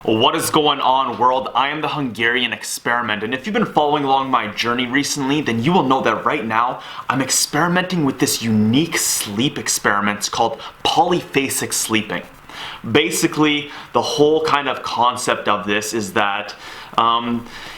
What is going on, world? I am the Hungarian experiment, and if you've been following along my journey recently, then you will know that right now I'm experimenting with this unique sleep experiment called Polyphasic Sleeping. Basically, the whole kind of concept of this is that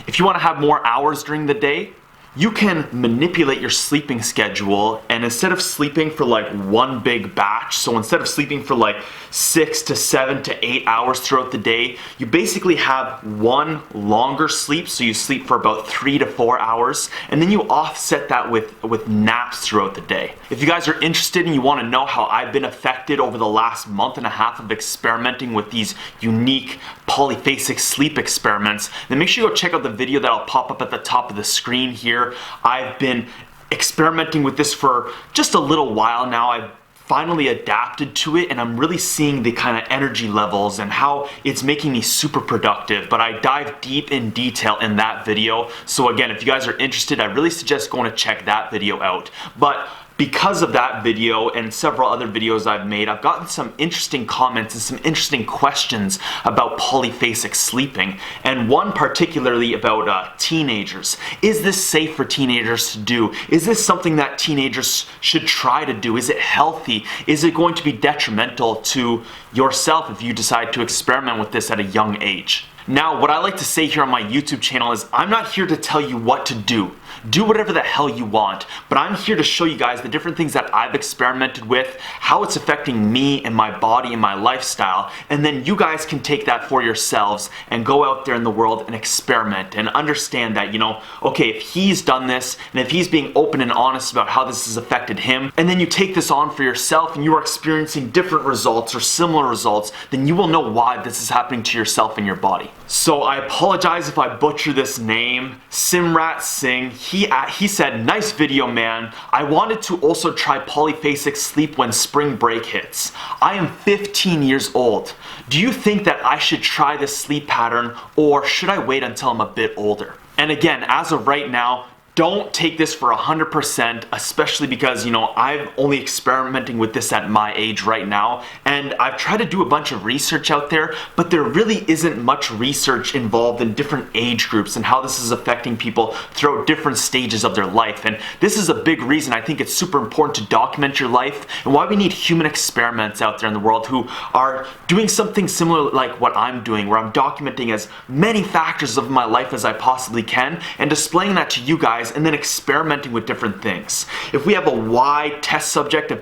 if you want to have more hours during the day, you can manipulate your sleeping schedule, and instead of sleeping for like one big batch, so instead of sleeping for like 6 to 7 to 8 hours throughout the day, you basically have one longer sleep, so you sleep for about 3 to 4 hours, and then you offset that with naps throughout the day. If you guys are interested and you want to know how I've been affected over the last month and a half of experimenting with these unique polyphasic sleep experiments, then make sure you go check out the video that'll pop up at the top of the screen here. I've been experimenting with this for just a little while now. I've finally adapted to it, and I'm really seeing the kind of energy levels and how it's making me super productive. But I dive deep in detail in that video. So again, if you guys are interested, I really suggest going to check that video out. But because of that video and several other videos I've made, I've gotten some interesting comments and some interesting questions about polyphasic sleeping, and one particularly about teenagers. Is this safe for teenagers to do? Is this something that teenagers should try to do? Is it healthy? Is it going to be detrimental to yourself if you decide to experiment with this at a young age? Now, what I like to say here on my YouTube channel is I'm not here to tell you what to do. Do whatever the hell you want, but I'm here to show you guys the different things that I've experimented with, how it's affecting me and my body and my lifestyle, and then you guys can take that for yourselves and go out there in the world and experiment and understand that, okay, if he's done this and if he's being open and honest about how this has affected him, and then you take this on for yourself and you are experiencing different results or similar results, then you will know why this is happening to yourself and your body. So I apologize if I butcher this name. Simrat Singh, he said, "Nice video, man. I wanted to also try polyphasic sleep when spring break hits. I am 15 years old. Do you think that I should try this sleep pattern, or should I wait until I'm a bit older?" And again, as of right now, don't take this for 100%, especially because, I'm only experimenting with this at my age right now, and I've tried to do a bunch of research out there, but there really isn't much research involved in different age groups and how this is affecting people throughout different stages of their life. And this is a big reason I think it's super important to document your life, and why we need human experiments out there in the world who are doing something similar like what I'm doing, where I'm documenting as many factors of my life as I possibly can and displaying that to you guys, and then experimenting with different things. If we have a wide test subject of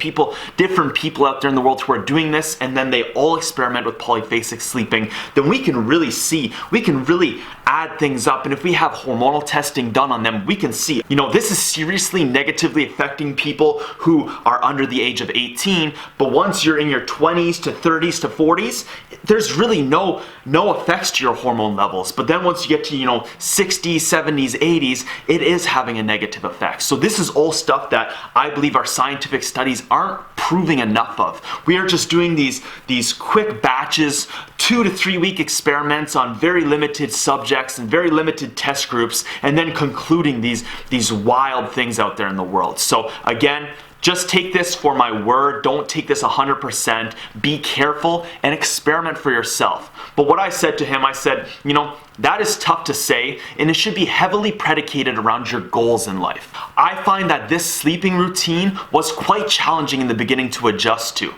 different people out there in the world who are doing this, and then they all experiment with polyphasic sleeping, then we can really add things up. And if we have hormonal testing done on them, we can see, this is seriously negatively affecting people who are under the age of 18, but once you're in your 20s to 30s to 40s, there's really no effects to your hormone levels. But then once you get to, 60s, 70s, 80s, it is having a negative effect. So this is all stuff that I believe our scientific studies aren't proving enough of. We are just doing these quick batches, 2 to 3 week experiments on very limited subjects and very limited test groups, and then concluding these wild things out there in the world. So again, just take this for my word. Don't take this 100%. Be careful and experiment for yourself. But what I said to him, I said, that is tough to say, and it should be heavily predicated around your goals in life. I find that this sleeping routine was quite challenging in the beginning to adjust to.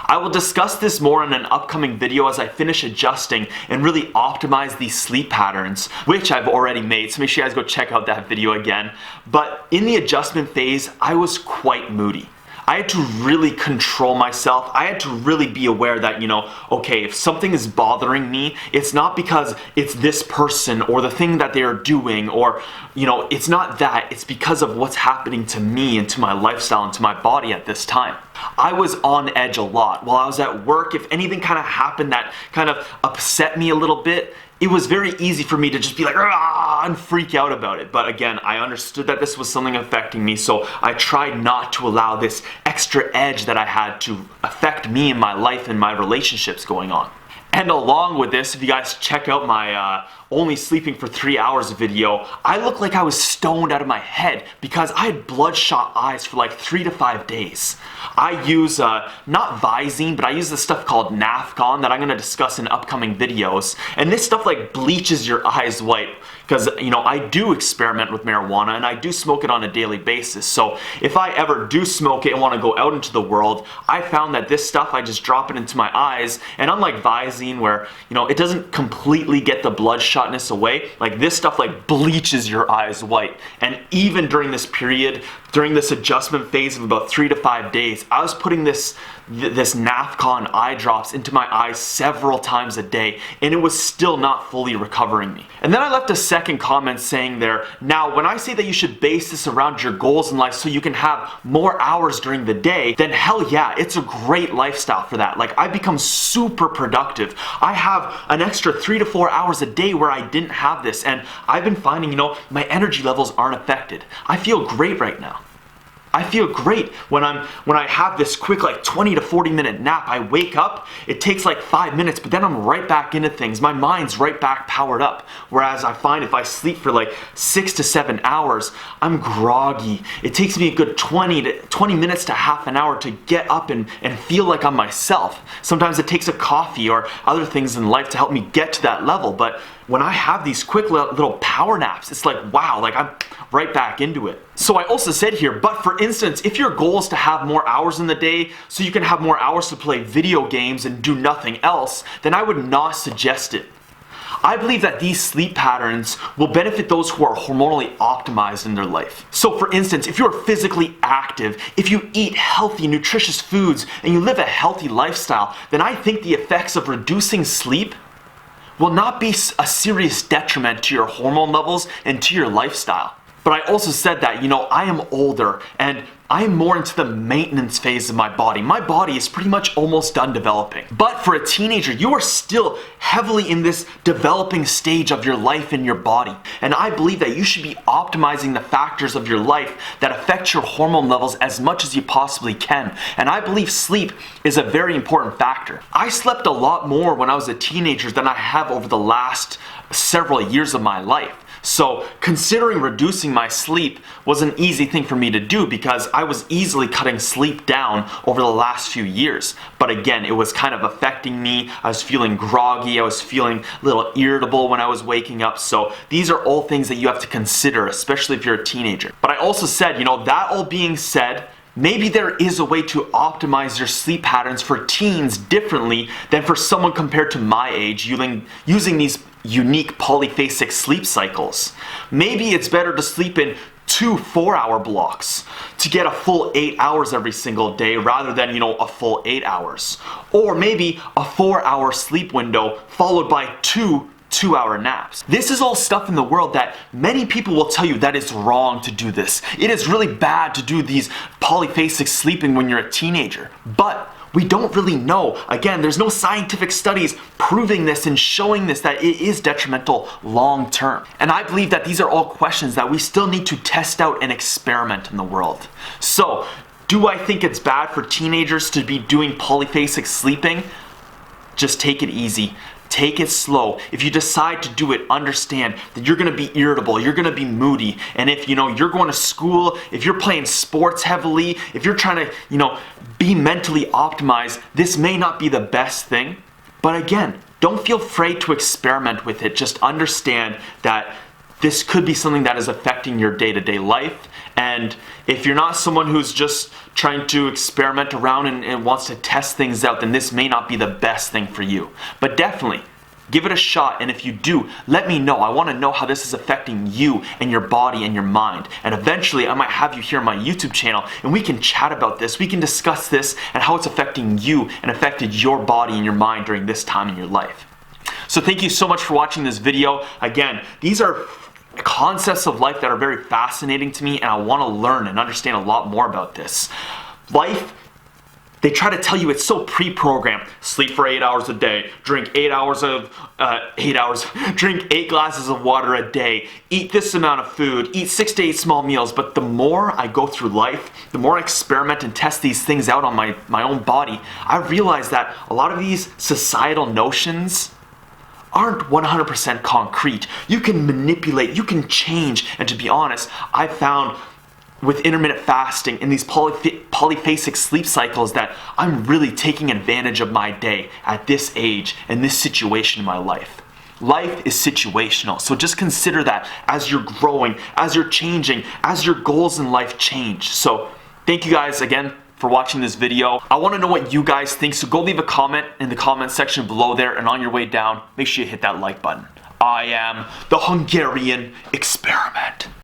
I will discuss this more in an upcoming video as I finish adjusting and really optimize these sleep patterns, which I've already made, so make sure you guys go check out that video again. But in the adjustment phase, I was quite moody. I had to really control myself. I had to really be aware that, okay, if something is bothering me, it's not because it's this person or the thing that they are doing, or, it's not that. It's because of what's happening to me and to my lifestyle and to my body at this time. I was on edge a lot. While I was at work, if anything kind of happened that kind of upset me a little bit, it was very easy for me to just be like, "Ah," and freak out about it. But again, I understood that this was something affecting me, so I tried not to allow this extra edge that I had to affect me and my life and my relationships going on. And along with this, if you guys check out my only sleeping for 3 hours video, I looked like I was stoned out of my head because I had bloodshot eyes for like 3 to 5 days. I use, not Visine, but I use this stuff called Nafcon that I'm going to discuss in upcoming videos. And this stuff like bleaches your eyes white because, you know, I do experiment with marijuana and I do smoke it on a daily basis. So if I ever do smoke it and want to go out into the world, I found that this stuff, I just drop it into my eyes, and unlike Visine where, you know, it doesn't completely get the bloodshotness away, like this stuff like bleaches your eyes white. And even during this period, during this adjustment phase of about 3 to 5 days, I was putting this Nafcon eye drops into my eyes several times a day, and it was still not fully recovering me. And then I left a second comment saying there, now when I say that you should base this around your goals in life so you can have more hours during the day, then hell yeah, it's a great lifestyle for that. Like, I become super productive. I have an extra 3 to 4 hours a day where I didn't have this, and I've been finding, you know, my energy levels aren't affected. I feel great right now. I feel great when I have this quick like 20 to 40 minute nap. I wake up, it takes like 5 minutes, but then I'm right back into things. My mind's right back powered up. Whereas I find if I sleep for like 6 to 7 hours, I'm groggy. It takes me a good 20 minutes to half an hour to get up and feel like I'm myself. Sometimes it takes a coffee or other things in life to help me get to that level, but when I have these quick little power naps, it's like, wow, like I'm right back into it. So I also said here, but for instance, if your goal is to have more hours in the day so you can have more hours to play video games and do nothing else, then I would not suggest it. I believe that these sleep patterns will benefit those who are hormonally optimized in their life. So for instance, if you're physically active, if you eat healthy, nutritious foods, and you live a healthy lifestyle, then I think the effects of reducing sleep will not be a serious detriment to your hormone levels and to your lifestyle. But I also said that, you know, I am older and I am more into the maintenance phase of my body. My body is pretty much almost done developing. But for a teenager, you are still heavily in this developing stage of your life and your body. And I believe that you should be optimizing the factors of your life that affect your hormone levels as much as you possibly can. And I believe sleep is a very important factor. I slept a lot more when I was a teenager than I have over the last several years of my life. So considering reducing my sleep was an easy thing for me to do because I was easily cutting sleep down over the last few years. But again, it was kind of affecting me. I was feeling groggy. I was feeling a little irritable when I was waking up. So these are all things that you have to consider, especially if you're a teenager. But I also said, you know, that all being said, maybe there is a way to optimize your sleep patterns for teens differently than for someone compared to my age using these unique polyphasic sleep cycles. Maybe it's better to sleep in 2 4-hour blocks to get a full 8 hours every single day rather than, you know, a full 8 hours. Or maybe a 4-hour sleep window followed by 2 2-hour naps. This is all stuff in the world that many people will tell you that it's wrong to do this. It is really bad to do these polyphasic sleeping when you're a teenager. But we don't really know. Again, there's no scientific studies proving this and showing this that it is detrimental long term. And I believe that these are all questions that we still need to test out and experiment in the world. So, do I think it's bad for teenagers to be doing polyphasic sleeping? Just take it easy. Take it slow. If you decide to do it, understand that you're gonna be irritable, you're gonna be moody, and if you're going to school, if you're playing sports heavily, if you're trying to, be mentally optimized, this may not be the best thing. But again, don't feel afraid to experiment with it. Just understand that this could be something that is affecting your day-to-day life. And if you're not someone who's just trying to experiment around and wants to test things out, then this may not be the best thing for you. But definitely, give it a shot, and if you do, let me know. I want to know how this is affecting you and your body and your mind. And eventually, I might have you here on my YouTube channel, and we can chat about this. We can discuss this and how it's affecting you and affected your body and your mind during this time in your life. So thank you so much for watching this video. Again, these are concepts of life that are very fascinating to me, and I want to learn and understand a lot more about this. Life they try to tell you it's so pre-programmed. Sleep for 8 hours a day, drink 8 glasses of water a day, eat this amount of food, eat 6 to 8 small meals. But the more I go through life, the more I experiment and test these things out on my own body, I realize that a lot of these societal notions aren't 100% concrete. You can manipulate, you can change, and to be honest, I found with intermittent fasting and these polyphasic sleep cycles that I'm really taking advantage of my day at this age and this situation in my life. Life is situational, so just consider that as you're growing, as you're changing, as your goals in life change. So thank you guys again for watching this video. I want to know what you guys think, so go leave a comment in the comment section below there, and on your way down, make sure you hit that like button. I am the Hungarian Experiment.